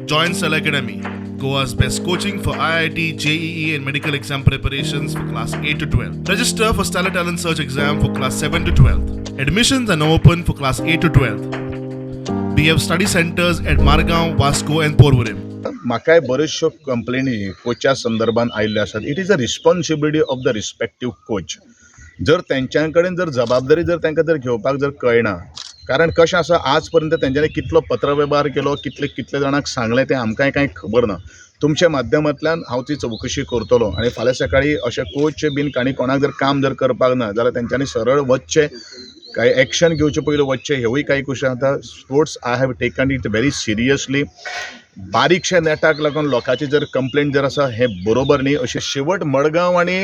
Join Cell Academy, Goa's best coaching for IIT, JEE, and medical exam preparations for class 8 to 12. Register for Stellar Talent Search exam for class 7 to 12. Admissions are now open for class 8 to 12. We have study centers at Margao, Vasco, and Porvorim. म्हाकाय बऱ्योचश्यो कंप्लेनी कोचा संदर्भात आयिल्ल्यो आसात. It is a responsibility of the respective coach. जर तेंच्या कडेन जर जबाबदारी जर तांकां जर घेवपाक जर कळना, कारण कशें आसा आज पर्यंत तेंच्यांनी कितलो पत्रव्यवहार केलो, कितले जाणांक सांगलें तें आमकांय कांय खबर ना. तुमच्या माध्यमांतल्यान हांव ती चवकशी करतलो आनी फाल्यां सकाळीं अशें कोच बीन आनी कोणाक जर काम जर करपाक ना जाल्यार तेंच्यांनी सरळ वचचें, काही ॲक्शन घेवचे पयलीं वचचें. ह्योय काही गोश्टी आतां sports I have taken it very seriously. बारीकशे नेटाक लागून लोकांची जर कंप्लेंट जर आसा हें बरोबर न्ही. अशें शेवट मडगांव आनी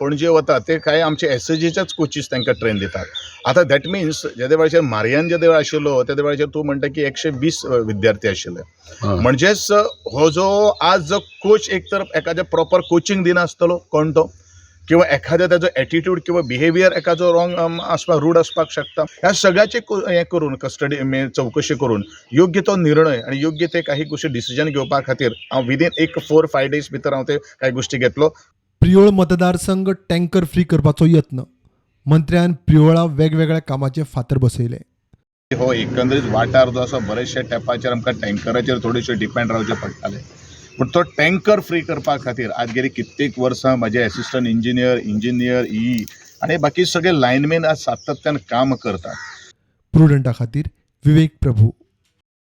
पणजे वता ते कांय आमचे एसएजीच्याच कोचीस तांकां ट्रेन दितात. आतां दॅट मिन्स ज्या वेळाचेर मारयान जे वेळ आशिल्लो त्या वेळाचेर तूं म्हणटा की 120 विद्यार्थी आशिल्ले. म्हणजेच हो जो आज जो कोच एक तर एखाद्या प्रॉपर कोचिंग दिनासतलो कोण तो, किंवा एखाद्या ताजो एटिट्यूड किंवा बिहेवियर एखादो रॉंग आसपाक रूड आसपाक शकता. ह्या सगळ्याचे हें करून कस्टडी चवकशी करून योग्य तो निर्णय आणि योग्य ते काही गोष्टी डिसिजन घेवपा खातीर हांव विदीन 4-5 डेज भितर हांव ते काही गोष्टी घेतलो. प्रियोळ मतदारसंघ टँकर फ्री करपाचो यत्न. मंत्र्यान प्रियोळा वेगवेगळ्या कामाचे फातर बसयले. हो एकंदरीत वाठार जो आसा बरेचशे तेंपाचेर आमकां टँकराचेर थोडेशे डिपेंड रावचे पडटाले. पूण तो टँकर फ्री करपा खातीर आज गेली कित्येक वर्सां म्हाजे एसिस्टंट इंजिनियर ई आनी बाकी सगळे लायनमॅन आज सातत्यान काम करतात. प्रुडंटा खातीर विवेक प्रभू.